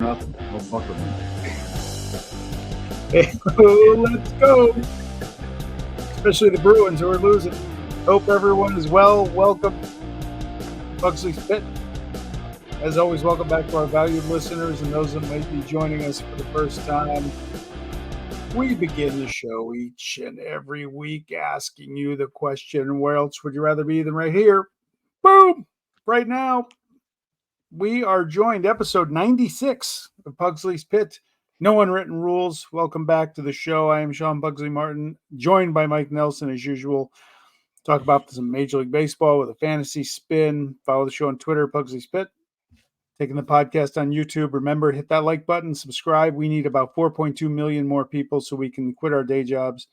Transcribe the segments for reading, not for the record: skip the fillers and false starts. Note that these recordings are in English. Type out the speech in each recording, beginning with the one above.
nothing. No fuck with me. Hey, let's go. Especially the Bruins who are losing. Hope everyone is well. Welcome, Pugsley's Pit. As always, welcome back to our valued listeners and those that might be joining us for the first time. We begin the show each and every week asking you the question, where else would you rather be than right here? Boom! Right now, we are joined, episode 96 of Pugsley's Pit. No Unwritten Rules. Welcome back to the show. I am Sean Pugsley Martin, joined by Mike Nelson as usual. Talk about some Major League Baseball with a fantasy spin. Follow the show on Twitter, Pugsley's Pit. Taking the podcast on YouTube. Remember, hit that like button, subscribe. We need about 4.2 million more people so we can quit our day jobs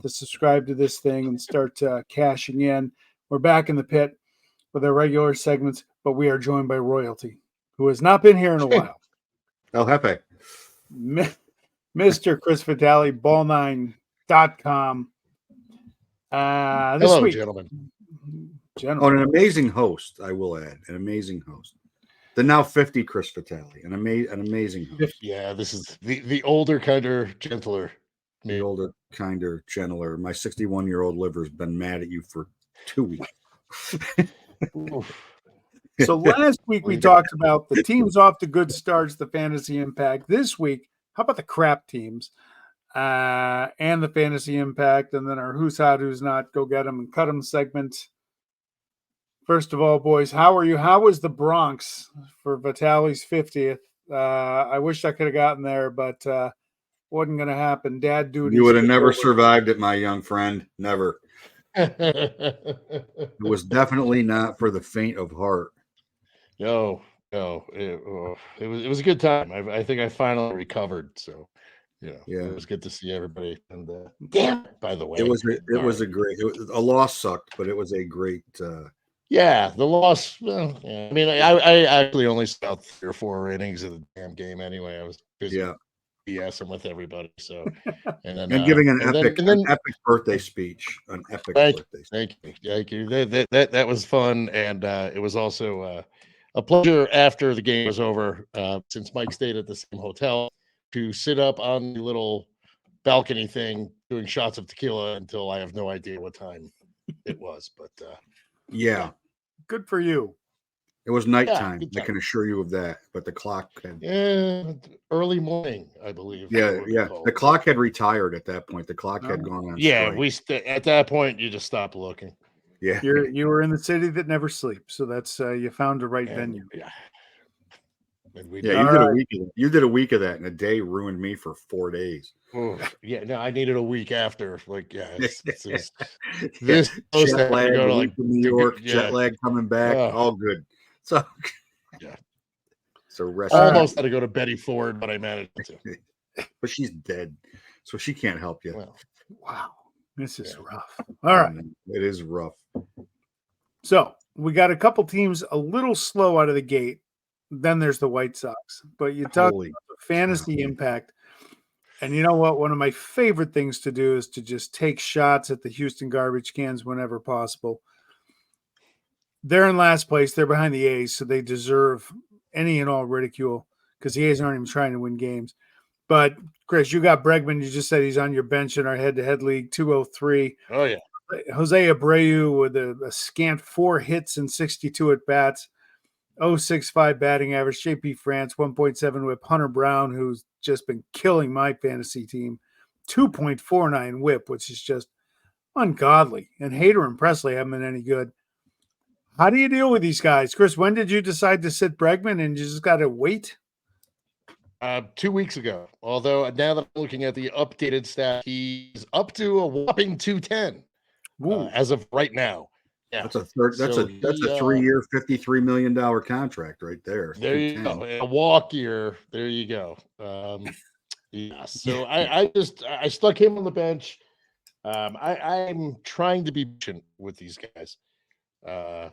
to subscribe to this thing and start cashing in. We're back in the pit with our regular segments, but we are joined by royalty, who has not been here in a while. El Jefe. Mr. Chris Vitali, ball9.com. Hello, week, gentlemen. Oh, an amazing host, I will add. An amazing host. The now 50 Chris Vitali. An amazing host. Yeah, this is the older, kinder, gentler. The older, kinder, gentler. My 61-year-old liver's been mad at you for 2 weeks. So last week we talked about the teams off to good starts, the fantasy impact. This week, how about the crap teams and the fantasy impact, and then our who's hot, who's not, go get them and cut them segment. First of all, boys, how are you? How was the Bronx for Vitali's 50th? I wish I could have gotten there, but wasn't going to happen. Dad duty. You would have never survived it, my young friend. Never. It was definitely not for the faint of heart. No, it was a good time. I think I finally recovered. So, yeah, it was good to see everybody. And damn, by the way, it was a loss sucked, but it was a great. Yeah, the loss. Well, yeah. I mean, I actually only saw 3 or 4 innings of the damn game anyway. I was busy BSing with everybody. So, and then giving an epic birthday speech. An epic birthday speech. Thank you. That was fun, and it was also a pleasure after the game was over. Since Mike stayed at the same hotel, to sit up on the little balcony thing doing shots of tequila until I have no idea what time it was, but yeah. Good for you. It was nighttime. I can assure you of that. But the clock had early morning, I believe. Yeah. The clock had retired at that point. The clock had gone on. Yeah, at that point you just stopped looking. Yeah, you were in the city that never sleeps, so that's you found the right venue. Yeah, you did a week of that, and a day ruined me for 4 days. Oh, yeah, no, I needed a week after. Like, this jet lag, to New York, jet lag coming back, all good. So, rest. Almost had to go to Betty Ford, but I managed to. But she's dead, so she can't help you. Well, wow, this is rough. All right, it is rough. So we got a couple teams a little slow out of the gate. Then there's the White Sox. But you talk about the fantasy impact. And you know what? One of my favorite things to do is to just take shots at the Houston garbage cans whenever possible. They're in last place. They're behind the A's, so they deserve any and all ridicule because the A's aren't even trying to win games. But, Chris, you got Bregman. You just said he's on your bench in our head-to-head league, 203. Oh, yeah. Jose Abreu with a scant 4 hits and 62 at-bats. 0.65 batting average. JP France, 1.7 whip. Hunter Brown, who's just been killing my fantasy team, 2.49 whip, which is just ungodly. And Hader and Presley haven't been any good. How do you deal with these guys? Chris, when did you decide to sit Bregman and you just got to wait? 2 weeks ago. Although now that I'm looking at the updated stat, he's up to a whopping 210 as of right now. Yeah, that's a 3-year, $53 million contract right there. There you go. A walk year. There you go. So I stuck him on the bench. I'm trying to be patient with these guys. But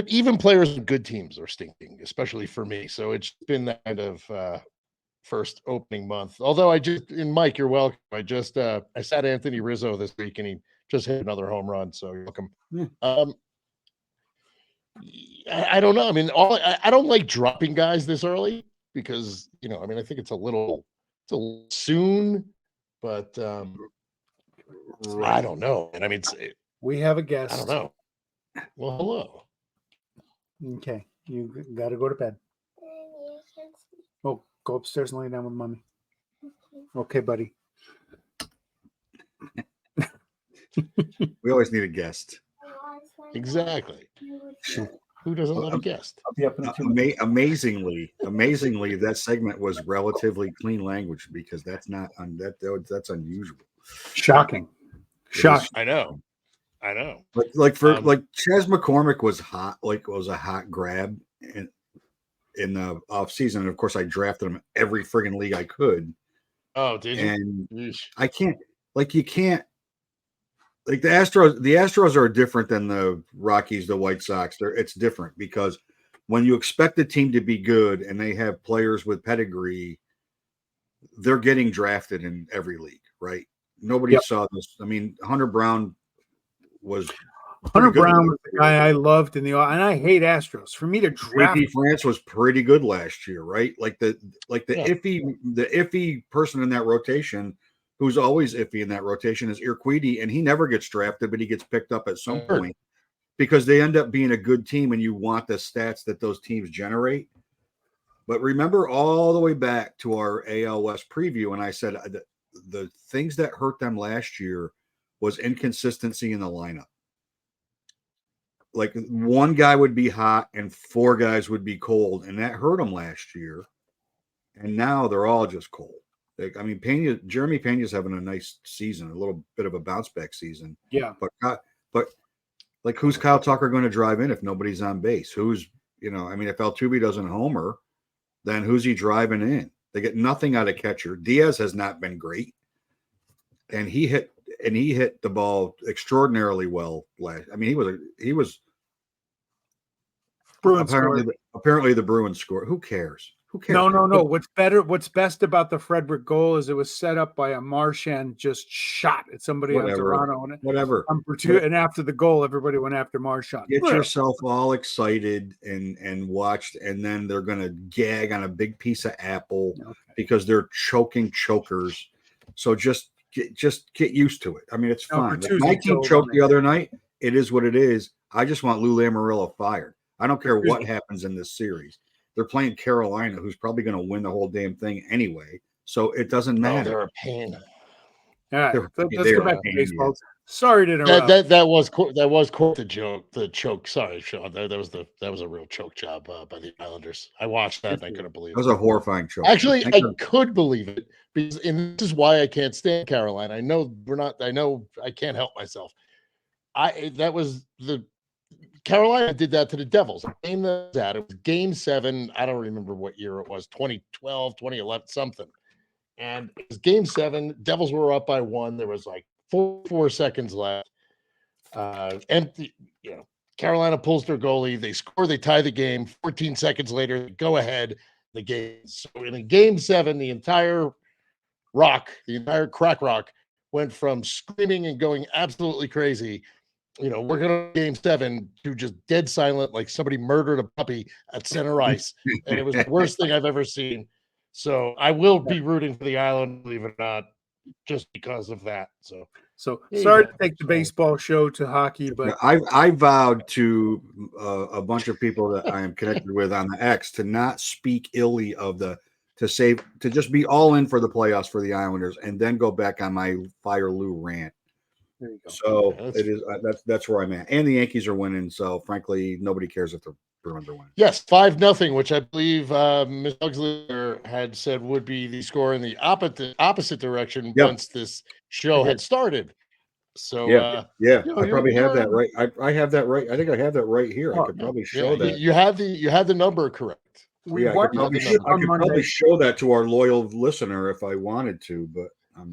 even players in good teams are stinking, especially for me. So it's been that kind of first opening month. Although Mike, you're welcome. I sat Anthony Rizzo this week and he just hit another home run. So you're welcome. I don't know. I mean, I don't like dropping guys this early because I mean, I think it's a little soon, but I don't know. And I mean, We have a guest. I don't know. Well, hello. Okay, you got to go to bed. Oh, go upstairs and lay down with mommy. Okay, buddy. We always need a guest. Exactly. Who doesn't love a guest? I'll be up in a few minutes. Amazingly, that segment was relatively clean language because that's that's unusual. Shocking. I know. Like Chaz McCormick was hot, was a hot grab in the off season. And of course, I drafted him every friggin' league I could. Oh, did you? And Yeesh. you can't. Like the Astros are different than the Rockies, the White Sox. It's different because when you expect the team to be good and they have players with pedigree, they're getting drafted in every league, right? Nobody saw this. I mean, Hunter Brown was the guy I loved and I hate Astros. For me to draft France was pretty good last year, right? Like the iffy person in that rotation. Who's always iffy in that rotation is Urquidy, and he never gets drafted, but he gets picked up at some point because they end up being a good team, and you want the stats that those teams generate. But remember all the way back to our AL West preview, and I said the things that hurt them last year was inconsistency in the lineup. Like one guy would be hot and four guys would be cold, and that hurt them last year. And now they're all just cold. I mean, Jeremy Pena's having a nice season, a little bit of a bounce back season. Yeah. But like, who's Kyle Tucker going to drive in if nobody's on base? I mean, if Altuve doesn't homer, then who's he driving in? They get nothing out of catcher. Diaz has not been great. And he hit the ball extraordinarily well last. I mean, he was Bruins apparently the Bruins score. Who cares? Who cares? No. What's best about the Frederick goal is it was set up by a Marchand just shot at somebody on Toronto. Whatever. And after the goal, everybody went after Marchand. Get yourself all excited and watched, and then they're going to gag on a big piece of apple because they're choking chokers. So just get used to it. I mean, it's fine. My team choked the other night. It is what it is. I just want Lou Lamoriello fired. I don't care what happens in this series. They're playing Carolina, who's probably going to win the whole damn thing anyway. So it doesn't matter. They're a pain. All right, let's go back to baseball. Sorry to interrupt. That was quite the joke. The choke. Sorry, Sean. That was a real choke job by the Islanders. I watched that and I couldn't believe it. It was a horrifying choke. Actually, I could believe it because, and this is why I can't stand Carolina. I know I can't help myself. That was the Carolina did that to the Devils. It was game 7. I don't remember what year it was, 2012, 2011, something. And it was game 7. Devils were up by 1. There was like 4 seconds left. Empty, Carolina pulls their goalie. They score. They tie the game. 14 seconds later, they go ahead. The game. So in game 7, the entire crack rock went from screaming and going absolutely crazy. We're going to game 7 to just dead silent, like somebody murdered a puppy at center ice. And it was the worst thing I've ever seen. So I will be rooting for the Island, believe it or not, just because of that. So sorry to take the baseball show to hockey, but I vowed to a bunch of people that I am connected with on the X to not speak illy of to just be all in for the playoffs for the Islanders and then go back on my Fire Lou rant. There you go. So it is. That's where I'm at, and the Yankees are winning. So frankly, nobody cares if the Bruins are winning. Yes, 5-0, which I believe Ms. Pugsley had said would be the score in the opposite direction once this show had started. So I probably have that right. I have that right. I think I have that right here. I could probably show that. You had the number correct. I could probably show that to our loyal listener if I wanted to, but.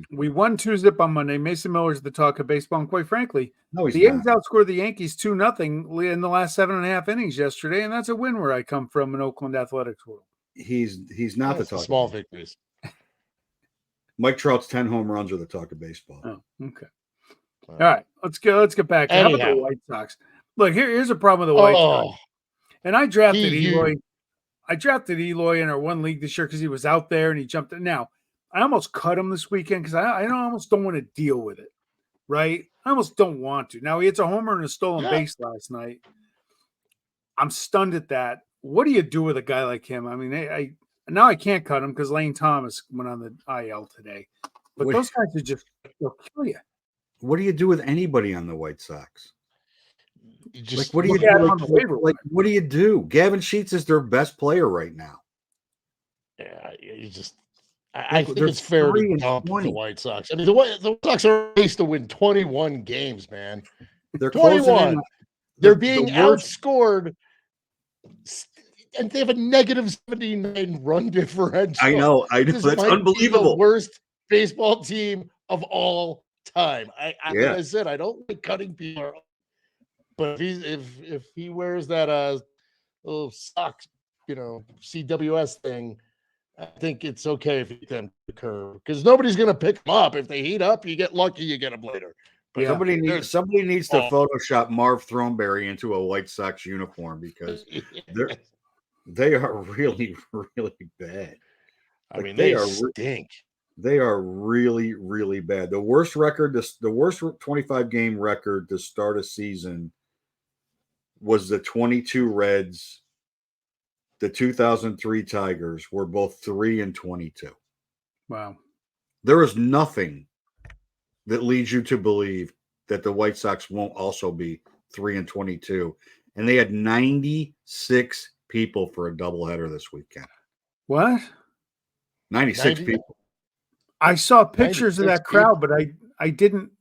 We won 2-0 on Monday. Mason Miller's the talk of baseball, and quite frankly, the Yankees outscored the Yankees 2-0 in the last 7.5 innings yesterday, and that's a win where I come from in Oakland athletics world. He's not the talk. Small victories. Mike Trout's 10 home runs are the talk of baseball. Oh, okay. All right, let's get back. How about the White Sox? Look, here's a problem with the White Sox. And I drafted Eloy. I drafted Eloy in our one league this year because he was out there and he jumped in. Now, I almost cut him this weekend because I almost don't want to deal with it, right? I almost don't want to. Now, he hits a homer and a stolen base last night. I'm stunned at that. What do you do with a guy like him? I mean, now I can't cut him because Lane Thomas went on the IL today. But those guys are just, they'll kill you. What do you do with anybody on the White Sox? Just what do you do? What do you do? Gavin Sheets is their best player right now. Yeah, you just. I think it's fair to dump the White Sox. I mean, the White Sox are raised to win 21 games, man. They're 21. They're being outscored, and they have a negative 79 run differential. I know. That's unbelievable. The worst baseball team of all time. Like I said, I don't like cutting people, but if he wears that little socks, CWS thing, I think it's okay if you get them to the curve because nobody's going to pick them up. If they heat up, you get lucky, you get them later. But somebody needs to Photoshop Marv Throneberry into a White Sox uniform because they are really, really bad. I mean, they stink. They are really, really bad. The worst 25 game record to start a season was the 22 Reds. The 2003 Tigers were both 3-22. Wow. There is nothing that leads you to believe that the White Sox won't also be 3-22. And they had 96 people for a doubleheader this weekend. What? 96 people. I saw pictures of that crowd, but I didn't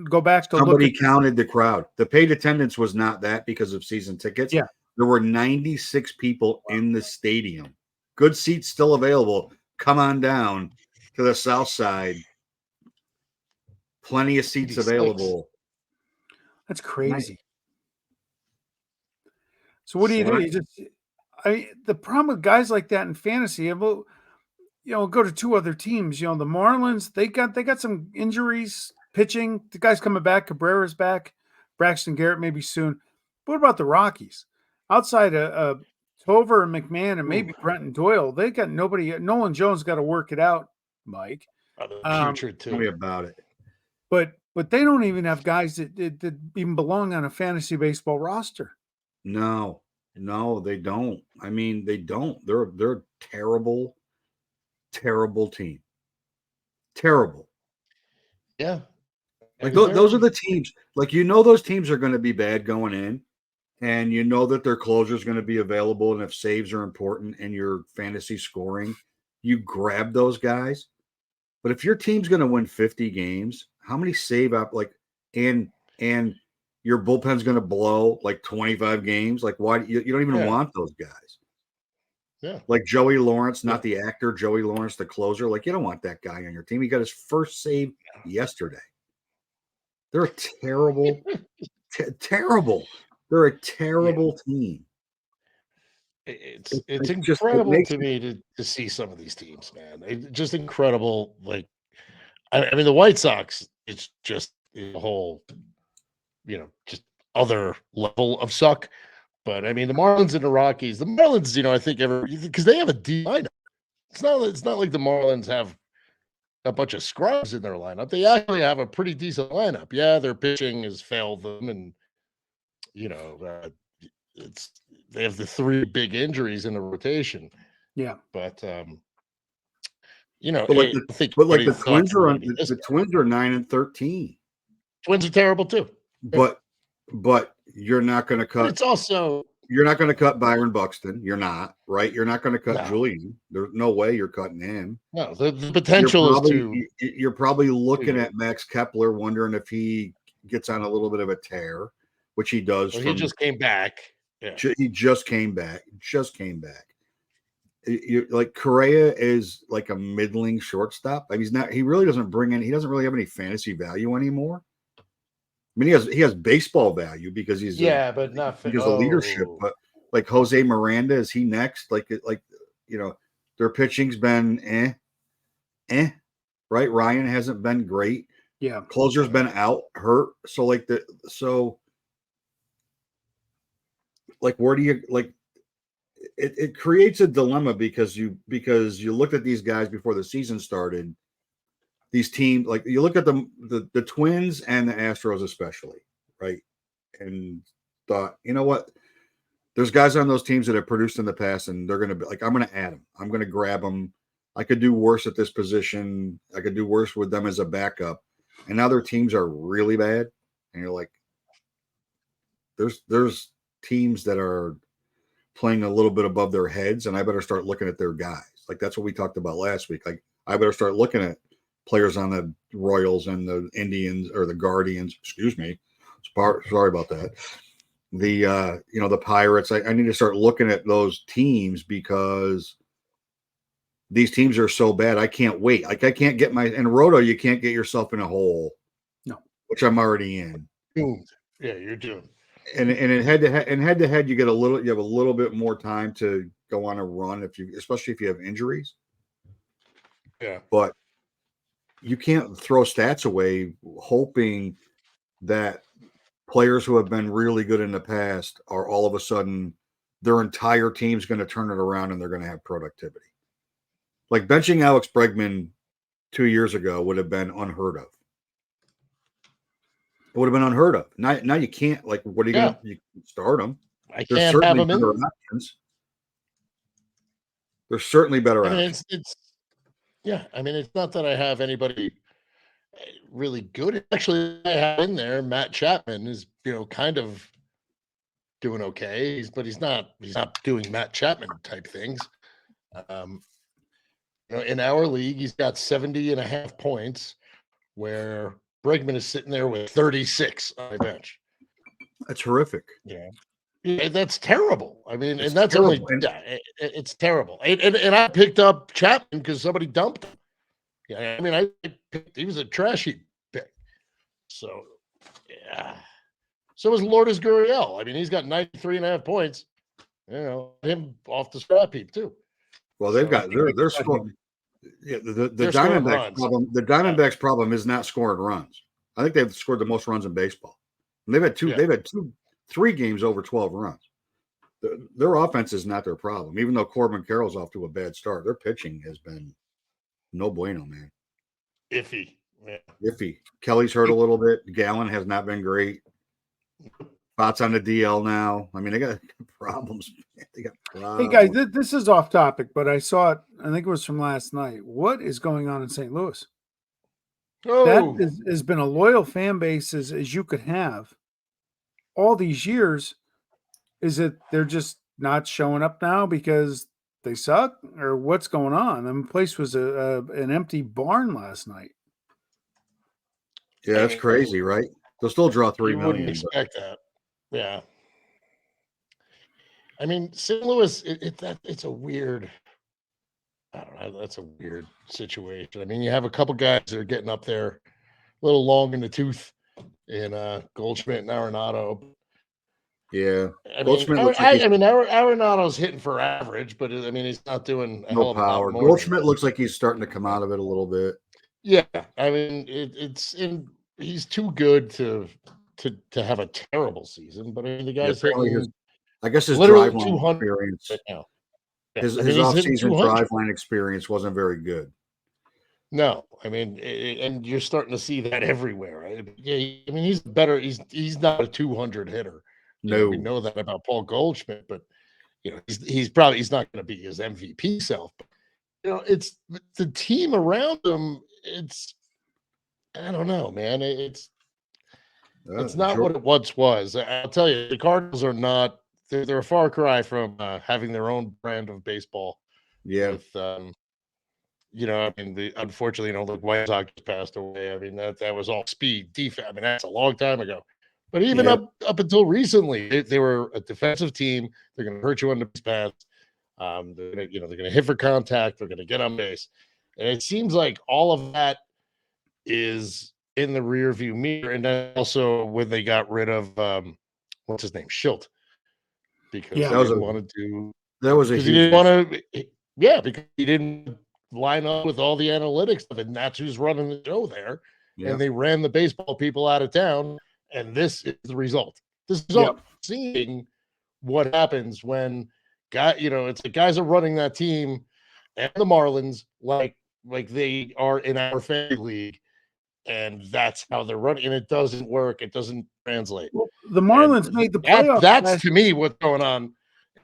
go back to Somebody counted the crowd. The paid attendance was not that because of season tickets. Yeah. There were 96 people in the stadium. Good seats still available. Come on down to the south side. Plenty of seats available. That's crazy. So what do you do? The problem with guys like that in fantasy, go to two other teams. The Marlins, they got some injuries, pitching. The guy's coming back. Cabrera's back. Braxton Garrett maybe soon. What about the Rockies? Outside of Tover and McMahon and maybe Brenton Doyle, they got nobody. Nolan Jones got to work it out, Mike. Putrid too. Tell me about it. But they don't even have guys that even belong on a fantasy baseball roster. No, they don't. I mean, they don't. They're a terrible, terrible team. Terrible. Yeah. Like those are the teams. Like those teams are going to be bad going in. And that their closer is going to be available. And if saves are important in your fantasy scoring, you grab those guys. But if your team's going to win 50 games, how many save up and your bullpen's going to blow 25 games? Like why you don't even want those guys? Yeah. Like Joey Lawrence, not the actor, Joey Lawrence, the closer. Like you don't want that guy on your team. He got his first save yesterday. They're a terrible, terrible. They're a terrible team. It's incredible to me to see some of these teams, man. It's just incredible. Like, I mean, the White Sox, it's just a whole, just other level of suck. But I mean, the Marlins and the Rockies, I think because they have a deep lineup. It's not like the Marlins have a bunch of scrubs in their lineup. They actually have a pretty decent lineup. Yeah, their pitching has failed them, and they have the three big injuries in the rotation. Yeah, but the Twins are the Twins are 9-13. Twins are terrible too. But you're not going to cut. You're not going to cut Byron Buxton. You're not, right? You're not going to cut Julian. There's no way you're cutting him. No, the potential you're probably looking at Max Kepler, wondering if he gets on a little bit of a tear, which he does. He just came back. Yeah. He just came back. Correa is like a middling shortstop. I mean, he's not. He really doesn't bring in. He doesn't really have any fantasy value anymore. I mean, he has baseball value because he's but not because of leadership. But like Jose Miranda, is he next? Their pitching's been right. Ryan hasn't been great. Yeah, closer's been out, hurt. So where do you it creates a dilemma because you looked at these guys before the season started. These teams, like you look at the Twins and the Astros especially, right? And thought, you know what? There's guys on those teams that have produced in the past, and they're going to be like, I'm going to add them. I'm going to grab them. I could do worse at this position. I could do worse with them as a backup. And now their teams are really bad, and you're like, there's teams that are playing a little bit above their heads, and I better start looking at their guys. Like that's what we talked about last week. Like I better start looking at players on the Royals and the Indians or the Guardians. Excuse me. Sorry about that. The Pirates. I need to start looking at those teams because these teams are so bad. I can't wait. Like I can't get in Roto. You can't get yourself in a hole. No, which I'm already in. Doomed. Yeah, you're doomed. And in head to head, you have a little bit more time to go on a run especially if you have injuries. Yeah, but you can't throw stats away hoping that players who have been really good in the past are all of a sudden their entire team's going to turn it around and they're going to have productivity. Like benching Alex Bregman 2 years ago would have been unheard of. It would have been unheard of. Now you can't. Like, what are you going to? You start him. There's can't have him in. Options. There's certainly better options. I mean, it's not that I have anybody really good. Actually, I have in there Matt Chapman is kind of doing okay, but he's not doing Matt Chapman type things. In our league, he's got 70.5 points, where Bregman is sitting there with 36 on the bench. That's horrific. Yeah, that's terrible. I mean, and that's terrible. It's terrible. And I picked up Chapman because somebody dumped him. Yeah, I mean, he was a trashy pick. So, yeah. So was Lourdes Gurriel. I mean, he's got 93.5 points. Him off the scrap heap too. Well, they're scoring. Yeah, the Diamondbacks problem. The Diamondbacks problem is not scoring runs. I think they've scored the most runs in baseball. And they've had two. Yeah. They've had 3 games over 12 runs. Their offense is not their problem. Even though Corbin Carroll's off to a bad start, their pitching has been no bueno, man. Iffy. Yeah. Iffy. Kelly's hurt a little bit. Gallen has not been great. Spots on the DL now. I mean, they got problems. They got problems. Hey, guys, this is off topic, but I saw it. I think it was from last night. What is going on in St. Louis? Oh. That has been a loyal fan base as you could have all these years. Is it they're just not showing up now because they suck, or what's going on? I mean, the place was an empty barn last night. Yeah, that's crazy, right? They'll still draw 3 million. You wouldn't expect that. Yeah. I mean, St. Louis, it's a weird. I don't know. That's a weird situation. I mean, you have a couple guys that are getting up there a little long in the tooth in Goldschmidt and Arenado. Yeah. Arenado's hitting for average, but I mean, he's not doing a hell of a lot more. Goldschmidt looks like he's starting to come out of it a little bit. Yeah. I mean, he's too good to have a terrible season, but I mean, the guy's hitting. I guess his drive line 200 experience. Right now. Yeah. His off-season drive line experience wasn't very good. No, I mean, and you're starting to see that everywhere, right? Yeah, I mean, he's better. He's not a 200 hitter. No, we know that about Paul Goldschmidt, but he's not going to be his MVP self. But, it's the team around him. I don't know, man. It's not what it once was. I'll tell you, the Cardinals are not. They're a far cry from having their own brand of baseball. Yeah. With, I mean, unfortunately, the White Sox passed away. I mean, that was all speed, defense. I mean, that's a long time ago. But even up until recently, they were a defensive team. They're going to hurt you on the base pass. They're going to hit for contact. They're going to get on base, and it seems like all of that is in the rearview mirror. And then also when they got rid of what's his name, Schilt. Because he didn't want to do that was a because he didn't want to because he didn't line up with all the analytics of it, and that's who's running the show there. And they ran the baseball people out of town, and this is the result. This is all seeing what happens when it's the guys are running that team and the Marlins like they are in our family league, and that's how they're running. And it doesn't work. It doesn't translate. Well, the Marlins made the playoffs. That's to me what's going on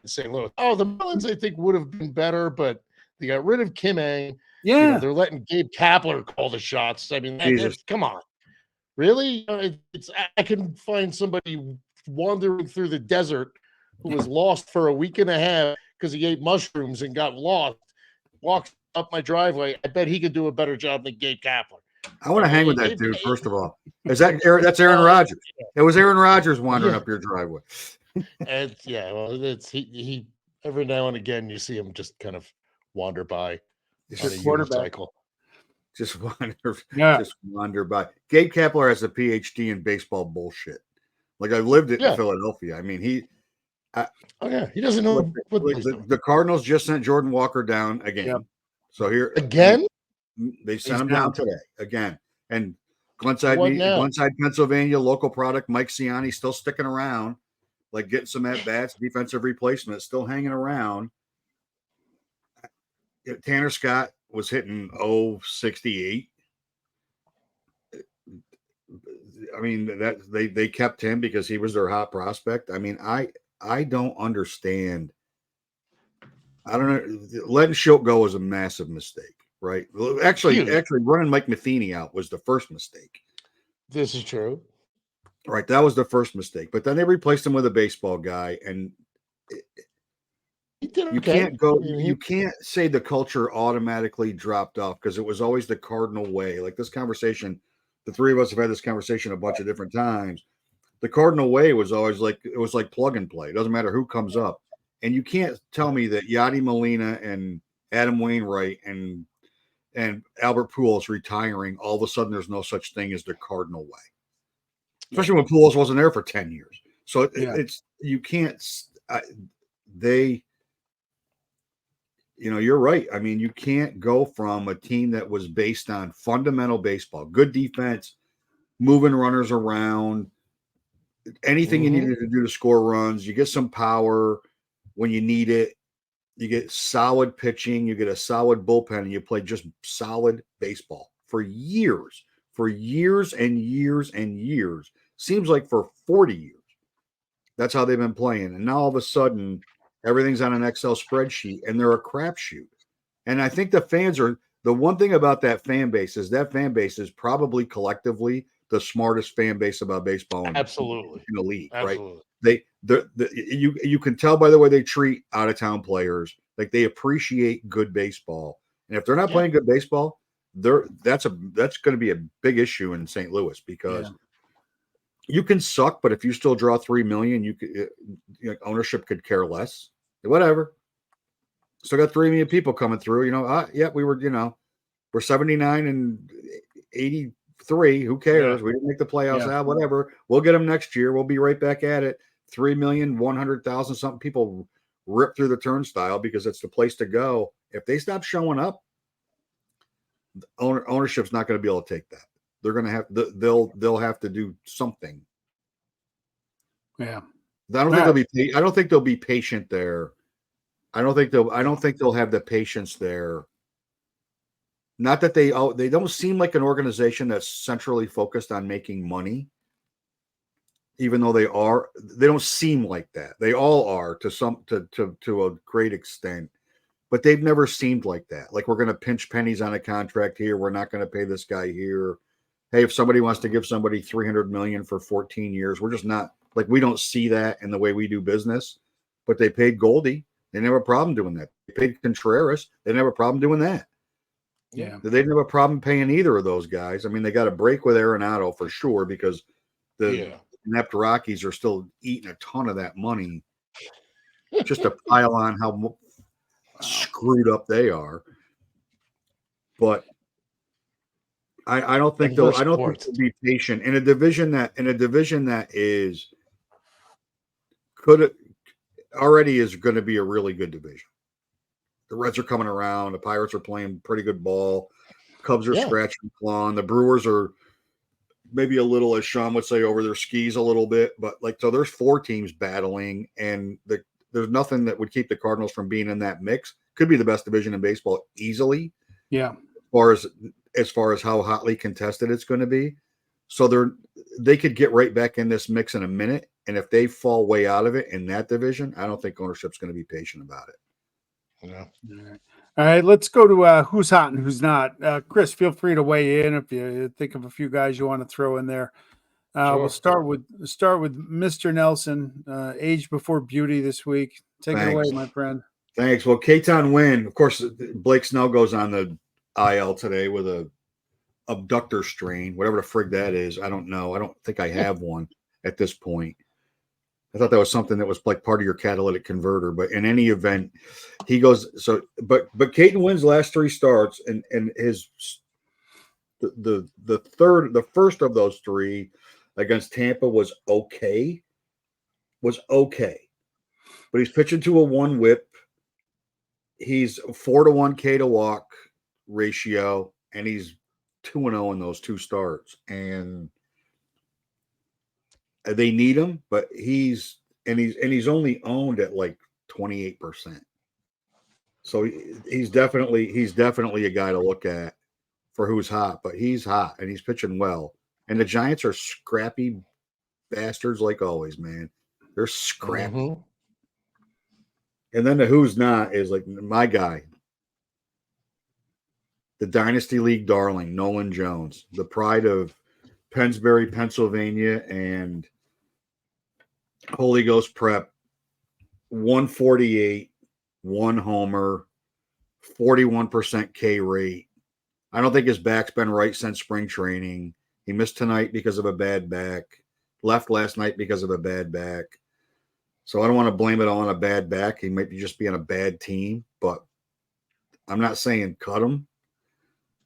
in St. Louis. Oh, the Marlins I think would have been better, but they got rid of Kim Ang. Yeah, They're letting Gabe Kapler call the shots. I mean, come on, really? I can find somebody wandering through the desert who was lost for a week and a half because he ate mushrooms and got lost. Walks up my driveway. I bet he could do a better job than Gabe Kapler. I want to hang with that dude. First of all, is that Aaron? That's Aaron Rodgers. It was Aaron Rodgers wandering up your driveway. And it's he. Every now and again, you see him just kind of wander by. It's just quarterback. Just wander by. Gabe Kapler has a PhD in baseball bullshit. Like I lived in Philadelphia. I mean, he doesn't know what the Cardinals just sent Jordan Walker down again. Yep. So here again, they sent him down today again. And Glenside, Pennsylvania, local product Mike Ciani still sticking around, like getting some at bats, defensive replacement, still hanging around. Tanner Scott was hitting 0.68. I mean, that they kept him because he was their hot prospect. I mean, I don't understand. I don't know. Letting Schilt go was a massive mistake, right? Actually, running Mike Matheny out was the first mistake. This is true. Right, that was the first mistake. But then they replaced him with a baseball guy, and you can't say the culture automatically dropped off because it was always the Cardinal way. Like this conversation, the three of us have had this conversation a bunch of different times. The Cardinal way was always like plug and play. It doesn't matter who comes up. And you can't tell me that Yadi Molina and Adam Wainwright and Albert Pujols retiring, all of a sudden there's no such thing as the Cardinal way. Especially when Pujols wasn't there for 10 years. So it's you can't you're right. I mean, you can't go from a team that was based on fundamental baseball, good defense, moving runners around, anything you needed to do to score runs. You get some power when you need it. You get solid pitching. You get a solid bullpen, and you play just solid baseball for years and years and years. Seems like for 40 years. That's how they've been playing. And now all of a sudden, everything's on an Excel spreadsheet, and they're a crapshoot. And I think the fans are the one thing about that fan base is probably collectively the smartest fan base about baseball in the league, Absolutely. Right? You can tell by the way they treat out of town players, like they appreciate good baseball. And if they're not playing good baseball, that's going to be a big issue in St. Louis because you can suck, but if you still draw 3 million, ownership could care less. Whatever. Still got 3 million people coming through. We were, we're 79 and 83. Who cares? We didn't make the playoffs. Whatever. We'll get them next year. We'll be right back at it. 3,100,000 something people rip through the turnstile because it's the place to go. If they stop showing up, ownership's not going to be able to take that. They're going to have they'll have to do something. Yeah. I don't think they'll be patient there. I don't think they'll have the patience there. Not that they don't seem like an organization that's centrally focused on making money. Even though they don't seem like that. They all are to a great extent. But they've never seemed like that. Like we're going to pinch pennies on a contract here. We're not going to pay this guy here. Hey, if somebody wants to give somebody $300 million for 14 years, we're just not like we don't see that in the way we do business. But they paid Goldie. They never have a problem doing that. They paid Contreras. They never have a problem doing that. Yeah. They didn't have a problem paying either of those guys. I mean, they got a break with Arenado for sure because the inept Rockies are still eating a ton of that money just to pile on how screwed up they are. But I don't think they'll be patient in a division that is already is going to be a really good division. The Reds are coming around. The Pirates are playing pretty good ball. Cubs are scratching and clawing. The Brewers are maybe a little, as Sean would say, over their skis a little bit. But so there's 4 teams battling, and there's nothing that would keep the Cardinals from being in that mix. Could be the best division in baseball easily. Yeah. As far as how hotly contested it's going to be. So they could get right back in this mix in a minute. And if they fall way out of it in that division, I don't think ownership's going to be patient about it. Yeah. All right, let's go to who's hot and who's not. Chris, feel free to weigh in if you think of a few guys you want to throw in there. Sure. We'll start with Mr. Nelson, age before beauty this week. Take it away, my friend. Thanks. Well, Katon Wynn, of course, Blake Snell goes on the IL today with a abductor strain, whatever the frig that is. I don't know. I don't think I have one at this point. I thought that was something that was like part of your catalytic converter, but in any event, he goes. So, but Katon Wynn's last 3 starts and his the first of those 3 against Tampa was okay, but he's pitching to a 1 whip. He's 4-to-1 K to walk ratio, and he's 2-0 in those 2 starts. And they need him, but he's only owned at like 28%. So he's definitely a guy to look at for who's hot, but he's hot and he's pitching well. And the Giants are scrappy bastards like always, man. They're scrappy. Mm-hmm. And then the who's not is like my guy, the Dynasty League darling, Nolan Jones, the pride of Pennsbury, Pennsylvania, and Holy Ghost Prep. 148, 1 homer, 41% K rate. I don't think his back's been right since spring training. He missed tonight because of a bad back. Left last night because of a bad back. So I don't want to blame it all on a bad back. He might be just being a bad team, but I'm not saying cut him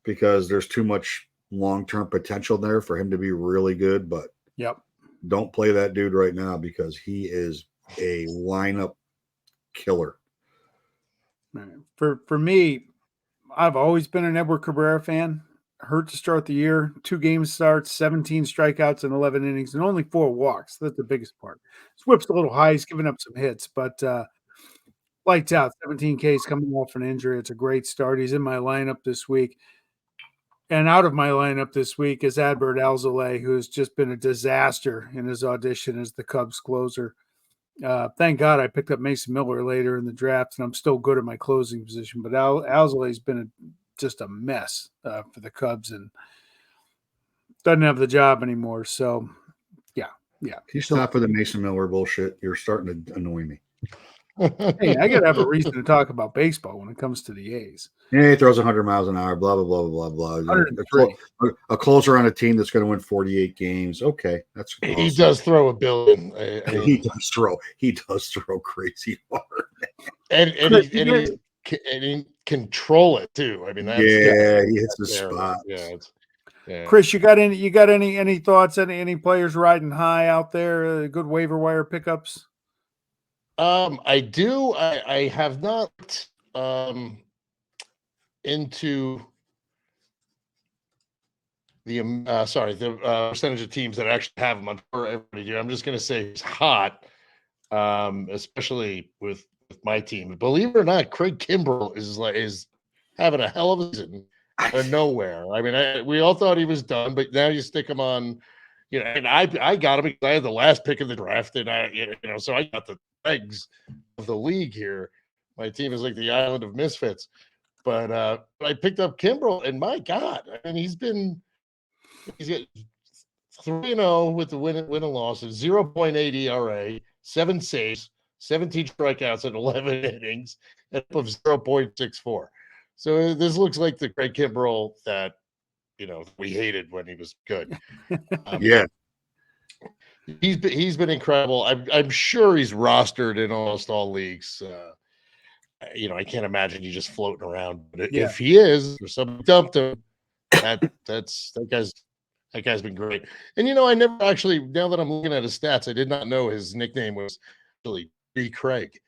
because there's too much long-term potential there for him to be really good, but don't play that dude right now because he is a lineup killer. For me, I've always been an Edward Cabrera fan. Hurt to start the year, 2 game starts, 17 strikeouts in 11 innings, and only 4 walks. That's the biggest part. His whip's a little high. He's giving up some hits, but lights out. 17 Ks coming off an injury. It's a great start. He's in my lineup this week. And out of my lineup this week is Adbert Alzolay, who has just been a disaster in his audition as the Cubs closer. Thank God I picked up Mason Miller later in the draft, and I'm still good at my closing position. But Alzolay's been just a mess for the Cubs and doesn't have the job anymore. So, yeah. Can you stop with the Mason Miller bullshit? You're starting to annoy me. Hey, I got to have a reason to talk about baseball when it comes to the A's. Yeah, he throws 100 miles an hour, blah, blah, blah, blah, blah, blah. A closer on a team that's going to win 48 games. Okay, that's awesome. He does throw a billion. He does throw crazy hard. And he control it too. I mean, he hits the spot. Yeah. Chris, you got any thoughts? Any players riding high out there? Good waiver wire pickups? I do. I have not into the percentage of teams that actually have him on for everybody do. I'm just going to say he's hot, especially with my team. Believe it or not, Craig Kimbrell is having a hell of a season out of nowhere. I mean, we all thought he was done, but now you stick him on. And I got him because I had the last pick of the draft, and so I got the legs of the league here. My team is like the island of misfits, but I picked up Kimbrell, and my God, I mean, he's got 3-0 with the win and losses, 0.8 ERA, 7 saves, 17 strikeouts in 11 innings, and up of 0.64. So this looks like the Craig Kimbrell that we hated when he was good. He's been incredible. I'm sure he's rostered in almost all leagues. I can't imagine you just floating around. But if he is, or somebody dumped him, that guy's been great. And I never actually, now that I'm looking at his stats, I did not know his nickname was actually Dirty Craig.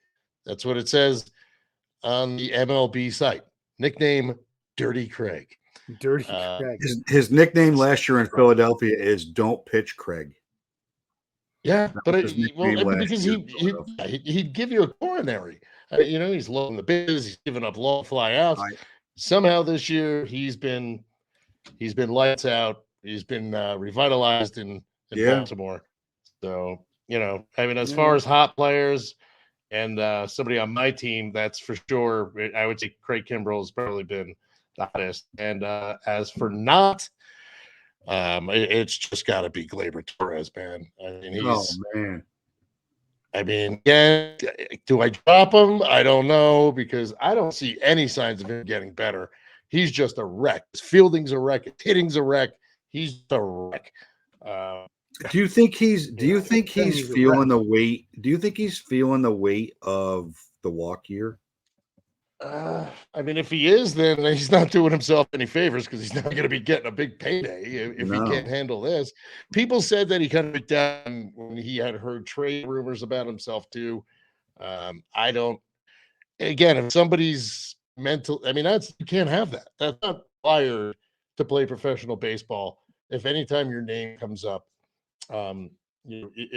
That's what it says on the MLB site. Nickname Dirty Craig. Dirty Craig. His nickname last year in Philadelphia is Don't Pitch Craig. Yeah, That but was his nickname last because year. he'd give you a coronary. He's low in the biz. He's giving up long fly outs. I, Somehow this year he's been lights out. He's been revitalized in yeah, Baltimore. So as far as hot players and somebody on my team, that's for sure. I would say Craig Kimbrell has probably been the hottest. And as for not, it's just got to be Gleyber Torres, man. oh man, Yeah. Do I drop him? I don't know because I don't see any signs of him getting better. He's just a wreck. His fielding's a wreck. His hitting's a wreck. He's a wreck. do you think he's feeling right. the weight? Do you think he's feeling the weight of the walk year? If he is, then he's not doing himself any favors because he's not going to be getting a big payday if he can't handle this. People said that he kind of went down when he had heard trade rumors about himself too. I don't. Again, if somebody's mental, you can't have that. That's not required to play professional baseball. If anytime your name comes up, in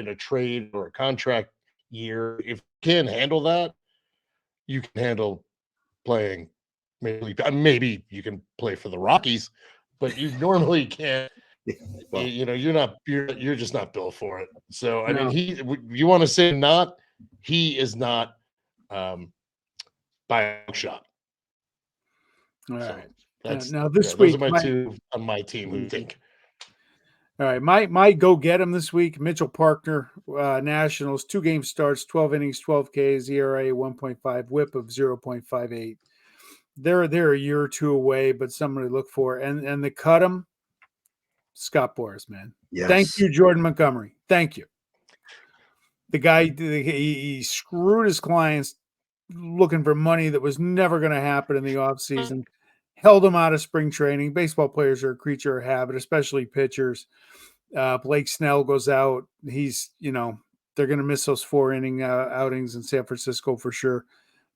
a trade or a contract year, if you can't handle that, you can handle playing. Maybe you can play for the Rockies, but you normally can't. Well, You're just not built for it. So No. you want to say not? He is not by a shot. All So right. that's Now this those week, are my two on my team who think. All right, my go get him this week. Mitchell Parkner, Nationals, 2-game starts, 12 innings, 12 Ks, ERA 1.5, WHIP of 0.58. They're a year or two away, but somebody to look for. And the cut him, Scott Boras, man. yes. Thank you, Jordan Montgomery. Thank you. The guy he screwed his clients looking for money that was never going to happen in the offseason. Held them out of spring training. Baseball players are a creature of habit, especially pitchers. Blake Snell goes out. He's, they're going to miss those 4-inning outings in San Francisco for sure.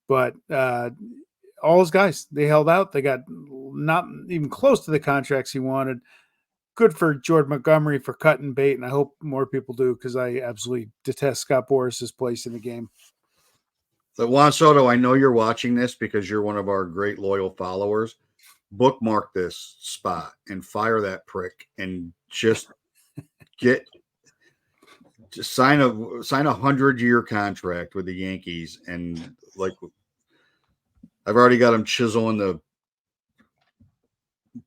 But all his guys, they held out. They got not even close to the contracts he wanted. Good for Jordan Montgomery for cutting bait, and I hope more people do because I absolutely detest Scott Boras' place in the game. So Juan Soto, I know you're watching this because you're one of our great loyal followers. Bookmark this spot and fire that prick and just sign a 100-year contract with the Yankees. And like, I've already got him chiseling the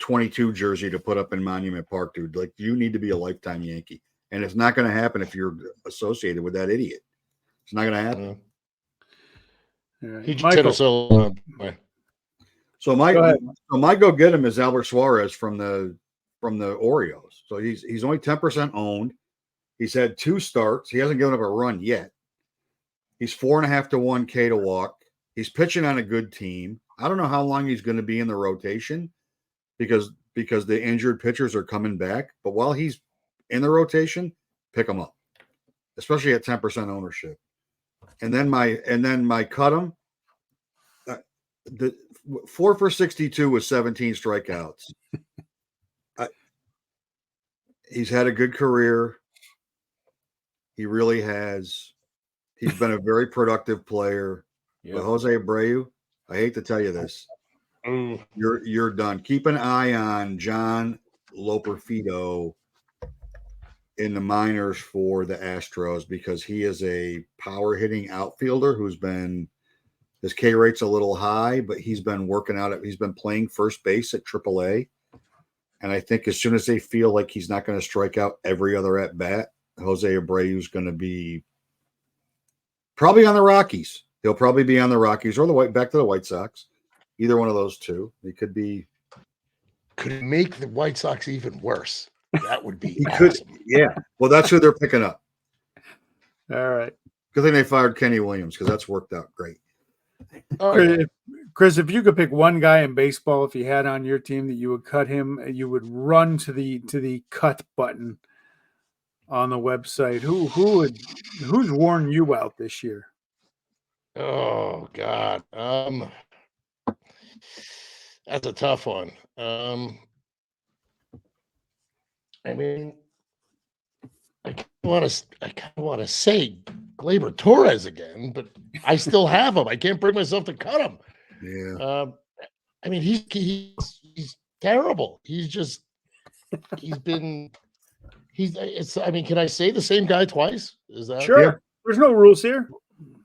22 jersey to put up in Monument Park, dude. Like, you need to be a lifetime Yankee, and it's not going to happen if you're associated with that idiot. It's not going to happen. Right. He just hit us all. So my go get him is Albert Suarez from the Orioles. So he's only 10% owned. He's had 2 starts. He hasn't given up a run yet. He's 4.5 to 1 K to walk. He's pitching on a good team. I don't know how long he's going to be in the rotation because the injured pitchers are coming back. But while he's in the rotation, pick him up, especially at 10% ownership. And then my cut him. The 4 for 62 with 17 strikeouts. He's had a good career. He really has. He's been a very productive player. Yep. But Jose Abreu, I hate to tell you this. You're done. Keep an eye on John Loperfido in the minors for the Astros because he is a power hitting outfielder his K rate's a little high, but he's been working out. He's been playing first base at AAA. And I think as soon as they feel like he's not going to strike out every other at bat, Jose Abreu is going to be probably on the Rockies. He'll probably be on the Rockies or back to the White Sox. Either one of those two. He could be. Could it make the White Sox even worse? That would be awesome. Yeah. Well, that's who they're picking up. All right. Good thing they fired Kenny Williams because that's worked out great. Chris, if you could pick one guy in baseball, if you had on your team that you would cut him, you would run to the cut button on the website. Who's worn you out this year? Oh God. That's a tough one. I kind of want to say Gleyber Torres again, but I still have him. I can't bring myself to cut him. Yeah. I mean, he's terrible. I mean, can I say the same guy twice? Is that sure? Yeah. There's no rules here.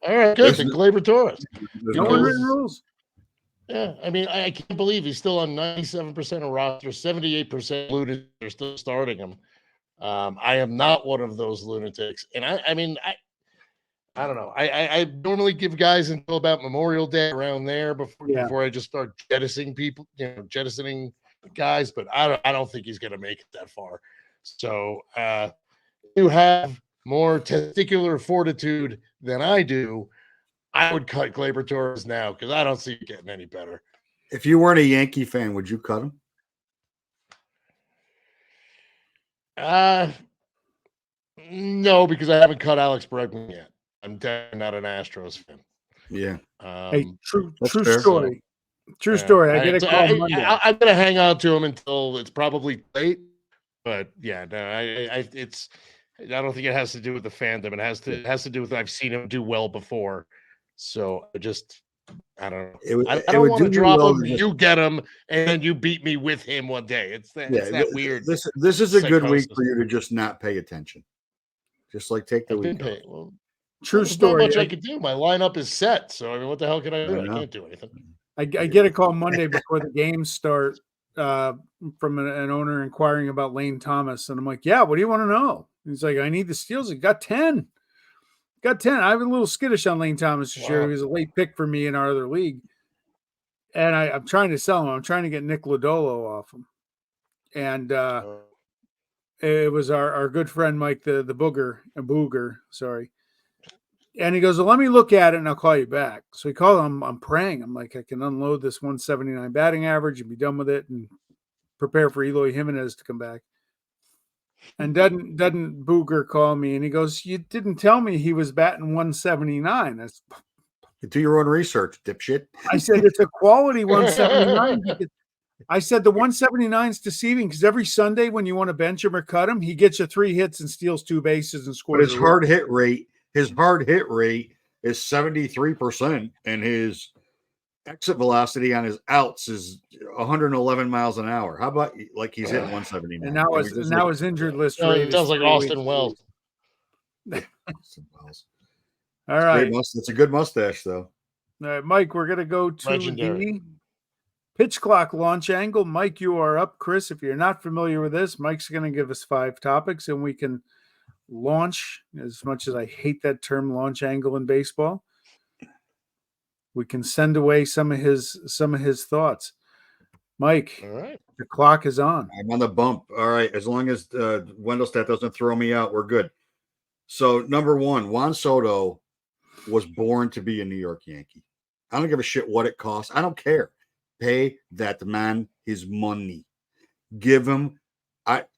all right? Good. Then Gleyber Torres. No unwritten rules. Yeah, I mean, I can't believe he's still on 97% of roster, 78% lunatic. They're still starting him. I am not one of those lunatics, and I mean, I don't know. I normally give guys until about Memorial Day around there before I just start jettisoning people, jettisoning guys. But I don't think he's going to make it that far. So you have more testicular fortitude than I do. I would cut Gleyber Torres now because I don't see it getting any better. If you weren't a Yankee fan, would you cut him? No, because I haven't cut Alex Bregman yet. I'm definitely not an Astros fan. Yeah. Hey, true fair. story. True story. I get a call Monday. I'm gonna hang on to him until it's probably late. But yeah, no, I don't think it has to do with the fandom. It has to do with I've seen him do well before. So I don't know. I don't want to drop him. You get him, and then you beat me with him one day. It's that weird. This is a good week for you to just not pay attention. Just like take the week off. Well, true there's story. Not much I can do. My lineup is set. So I mean, what the hell can I do? I can't do anything. I get a call Monday before the games start from an owner inquiring about Lane Thomas, and I'm like, "Yeah, what do you want to know?" He's like, "I need the steals. He got 10. Got 10. I was a little skittish on Lane Thomas this year. He was a late pick for me in our other league, and I'm trying to sell him. I'm trying to get Nick Lodolo off him, and it was our good friend Mike the Booger, sorry." And he goes, "Well, let me look at it and I'll call you back." So he called him. I'm praying. I'm like, I can unload this 179 batting average and be done with it and prepare for Eloy Jimenez to come back. And doesn't Booger call me? And he goes, "You didn't tell me he was batting 179. Do your own research, dipshit. I said, "It's a quality 179. I said the 179 is deceiving because every Sunday when you want to bench him or cut him, he gets you 3 hits and steals 2 bases and scores. But his hard hit rate is 73%, and his exit velocity on his outs is 111 miles an hour. How about like he's hitting 179? And now his injured list rate sounds like Austin Wells. All right, it's a good mustache though. All right, Mike, we're gonna go to Legendary. the pitch clock launch angle. Mike, you are up. Chris, if you're not familiar with this, Mike's gonna give us 5 topics, and we can launch, as much as I hate that term, launch angle in baseball. We can send away some of his thoughts. Mike, all right, the clock is on. I'm on the bump. All right, as long as Wendelstedt doesn't throw me out, we're good. So number 1, Juan Soto was born to be a New York Yankee. I don't give a shit what it costs. I don't care. Pay that man his money. Give him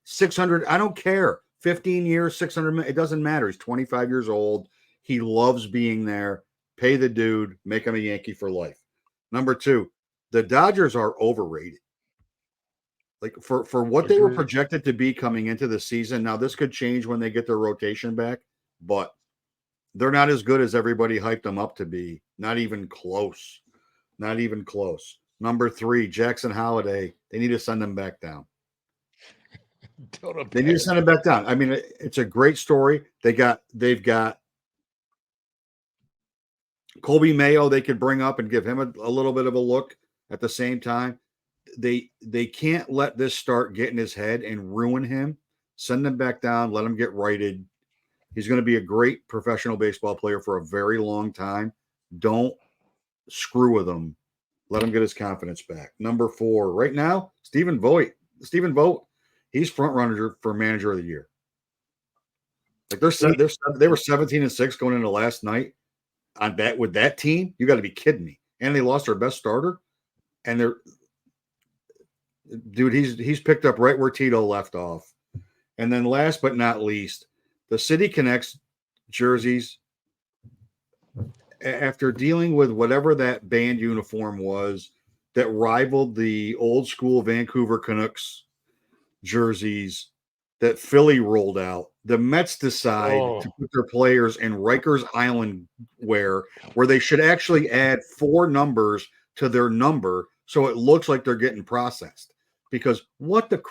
600. I don't care. 15 years, 600 million. It doesn't matter. He's 25 years old. He loves being there. Pay the dude. Make him a Yankee for life. Number 2, the Dodgers are overrated. Like for what they were projected to be coming into the season. Now this could change when they get their rotation back, but they're not as good as everybody hyped them up to be. Not even close. Not even close. Number 3, Jackson Holiday. They need to send him back down. They need to send him back down. I mean, it's a great story. They've got Colby Mayo they could bring up and give him a little bit of a look at the same time. They can't let this start getting his head and ruin him. Send him back down. Let him get righted. He's going to be a great professional baseball player for a very long time. Don't screw with him. Let him get his confidence back. Number 4, right now, Stephen Vogt. He's front runner for manager of the year. Like they were 17-6 going into last night on that with that team. You got to be kidding me. And they lost their best starter. And he's picked up right where Tito left off. And then last but not least, the City Connects jerseys. After dealing with whatever that band uniform was that rivaled the old school Vancouver Canucks jerseys, that Philly rolled out, the Mets decide to put their players in Rikers Island where they should actually add 4 numbers to their number so it looks like they're getting processed. Because what the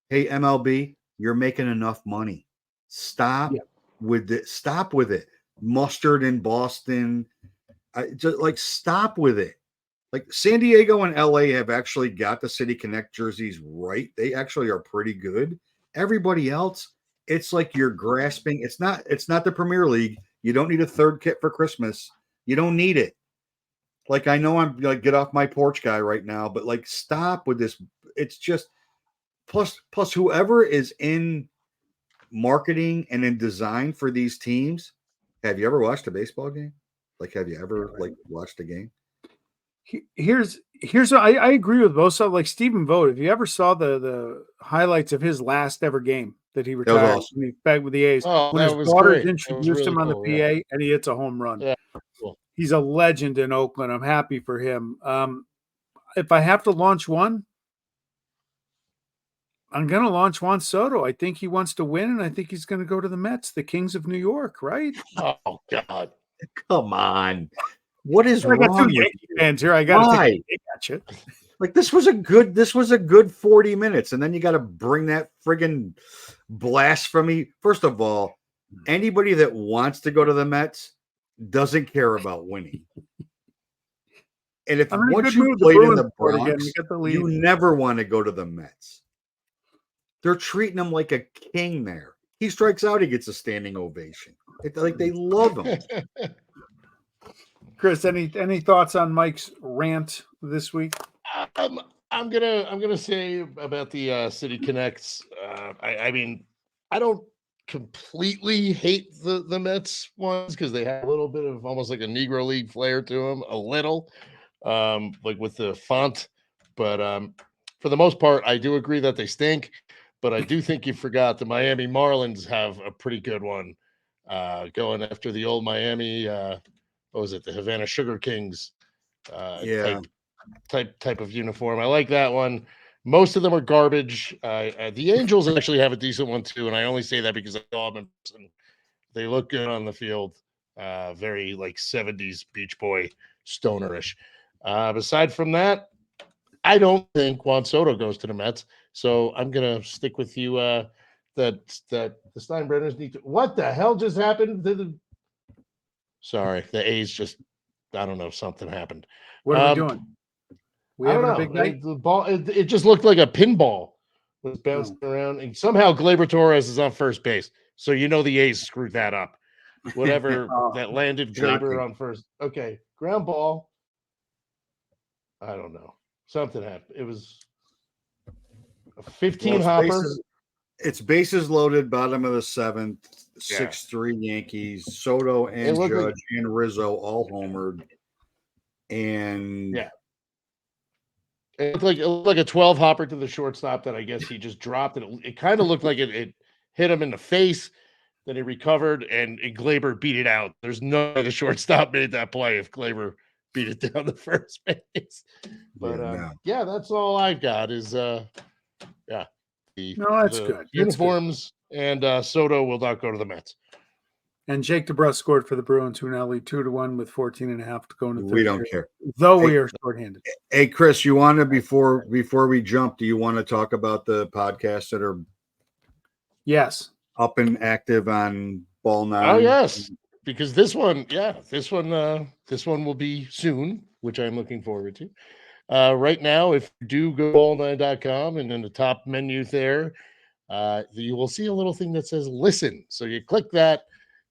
hey, MLB, you're making enough money. Stop with it. Stop with it. Mustard in Boston. Just like stop with it. Like San Diego and LA have actually got the City Connect jerseys right. They actually are pretty good. Everybody else, it's like you're grasping. It's not the Premier League. You don't need a third kit for Christmas. You don't need it. Like I know I'm like get off my porch guy right now, but like stop with this. It's just plus whoever is in marketing and in design for these teams. Have you ever watched a baseball game? Like have you ever like watched a game? Here's what I agree with both sides. Like Stephen Vogt, if you ever saw the highlights of his last ever game that he retired, that was awesome. When he back with the A's, when his daughters introduced him on the PA and he hits a home run. Yeah, cool. He's a legend in Oakland. I'm happy for him. If I have to launch one, I'm going to launch Juan Soto. I think he wants to win, and I think he's going to go to the Mets, the Kings of New York, right? Oh, God. Come on. What is wrong with Yankee fans here? I got to take a gotcha. Like this was a good 40 minutes, and then you got to bring that friggin' blasphemy. First of all, anybody that wants to go to the Mets doesn't care about winning. And if once you played in the Bronx, you never want to go to the Mets. They're treating him like a king there. He strikes out, he gets a standing ovation. It's like they love him. Chris, any thoughts on Mike's rant this week? I'm gonna say about the City Connects. I mean, I don't completely hate the Mets ones because they have a little bit of almost like a Negro League flair to them, a little, like with the font. But for the most part, I do agree that they stink. But I do think you forgot the Miami Marlins have a pretty good one, going after the old Miami. What was it? The Havana Sugar Kings type of uniform. I like that one. Most of them are garbage. The Angels actually have a decent one too, and I only say that because I saw them in person. They look good on the field. Very like 70s Beach Boy stonerish. Aside from that, I don't think Juan Soto goes to the Mets. So I'm gonna stick with you. That the Steinbrenners need to. What the hell just happened? Sorry, the A's just. I don't know. Something happened. What are we doing? We having a big night? The ball. It just looked like a pinball was bouncing around, and somehow Gleyber Torres is on first base. So you know the A's screwed that up. Whatever that landed Gleyber on first. Okay, ground ball. I don't know. Something happened. It was. 15 hopper. It's bases loaded, bottom of the 7th, 6-3 Yankees. Soto and Judge and Rizzo all homered. And it looked like a 12 hopper to the shortstop that I guess he just dropped. And it kind of looked like it hit him in the face. Then he recovered and Gleyber beat it out. There's no way the shortstop made that play if Gleyber beat it down the first base. But that's all I've got is that's good. Uniforms and Soto will not go to the Mets. And Jake DeBrusk scored for the Bruins, who now lead 2-1 with 14.5 to go into the third. We don't care. Though we are shorthanded. Hey, Chris, you want to before we jump, do you want to talk about the podcasts that are up and active on Ball 9? Oh yes. Because this one will be soon, which I'm looking forward to. Right now, if you do go to ball9.com and in the top menu there, you will see a little thing that says listen. So you click that,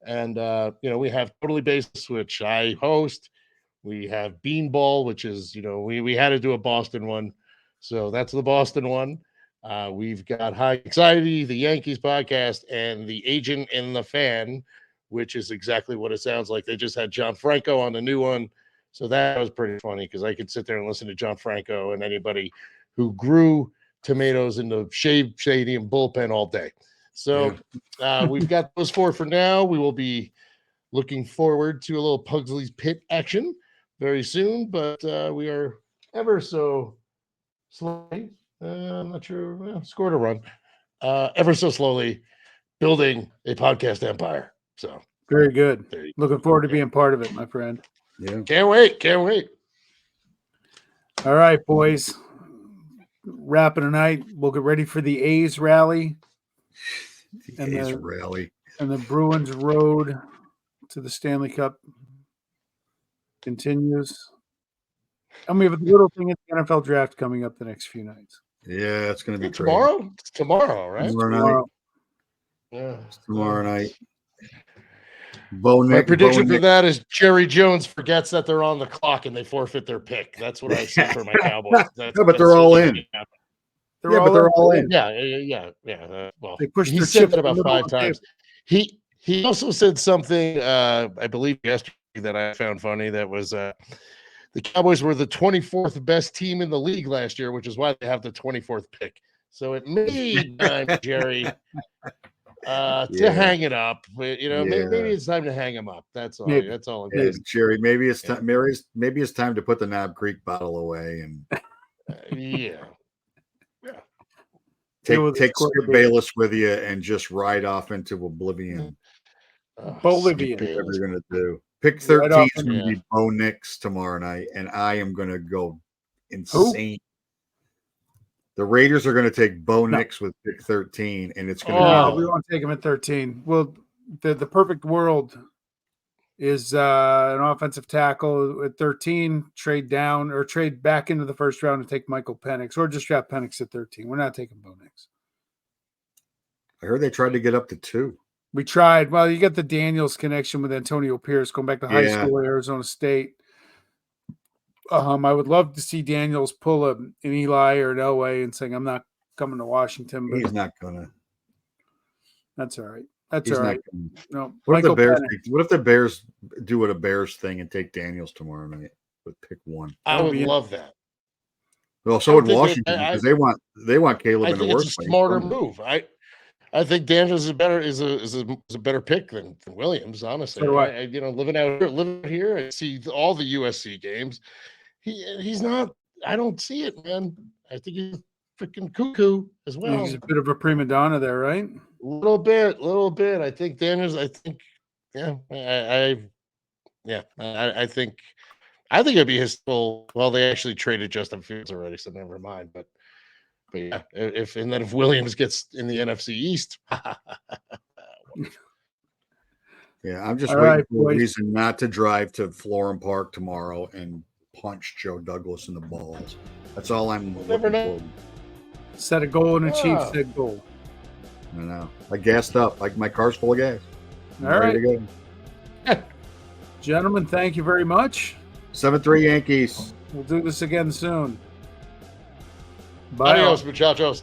and we have Totally Baseless, which I host. We have Beanball, which is, we had to do a Boston one. So that's the Boston one. We've got High Anxiety, the Yankees podcast, and the Agent and the Fan, which is exactly what it sounds like. They just had John Franco on the new one. So that was pretty funny because I could sit there and listen to John Franco and anybody who grew tomatoes in the Shea Stadium bullpen all day. So we've got those 4 for now. We will be looking forward to a little Pugsley's Pit action very soon, but we are ever so slightly, I'm not sure, scored a run. ever so slowly building a podcast empire. So Very good. there you Looking forward to being part of it, my friend. Yeah. Can't wait. All right, boys. Wrapping tonight. We'll get ready for the A's rally The A's rally. and the Bruins road to the Stanley Cup continues. And we have a little thing at the NFL draft coming up the next few nights. Yeah, it's going to be tomorrow. It's tomorrow, right? Tomorrow night. Yeah. It's tomorrow night. My prediction for that is Jerry Jones forgets that they're on the clock and they forfeit their pick. That's what I see for my Cowboys. But they're all in. They're all in. Yeah. Well, they pushed he their said chips that about a little 5 times. He also said something, I believe yesterday, that I found funny. That was the Cowboys were the 24th best team in the league last year, which is why they have the 24th pick. So it may be time, Jerry, to hang it up. You know, maybe it's time to hang him up. That's all. Maybe. That's all. Jerry, maybe it's time. Maybe it's time to put the Knob Creek bottle away and take Skip Bayless with you and just ride off into oblivion. Bolivian. Whatever you're gonna do. Pick 13 is going to be Bo Nix tomorrow night, and I am going to go insane. The Raiders are going to take Bo Nix with pick 13, and it's going to be. We won't take him at 13. Well, the perfect world is an offensive tackle at 13, trade down or trade back into the first round and take Michael Penix, or just draft Penix at 13. We're not taking Bo Nix. I heard they tried to get up to 2. We tried. Well, you got the Daniels connection with Antonio Pierce going back to high school at Arizona State. I would love to see Daniels pull an Eli or an Elway and saying, I'm not coming to Washington. But he's not going to. That's all right. That's all right. No, what if the Bears do a Bears thing and take Daniels tomorrow night with pick 1? I would love that. Well, so would Washington because they want Caleb in the worst it's a smarter move. I think Daniels is a better pick than Williams, honestly. So living out here, I see all the USC games. He's not. I don't see it, man. I think he's freaking cuckoo as well. He's a bit of a prima donna there, right? A little bit. I think Daniels. I think it'd be his full. Well, they actually traded Justin Fields already, so never mind. But yeah, if Williams gets in the NFC East, I'm just waiting for a reason not to drive to Florham Park tomorrow and punch Joe Douglas in the balls. That's all I'm looking for. Set a goal and achieve said goal. I know. I gassed up. Like my car's full of gas. All right. Ready to go. Gentlemen, thank you very much. 7-3 Yankees. We'll do this again soon. Bye. Adios, muchachos.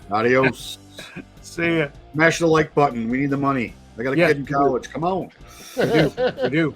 Adios. See ya. Smash the like button. We need the money. I got a kid in college. Come on. We do.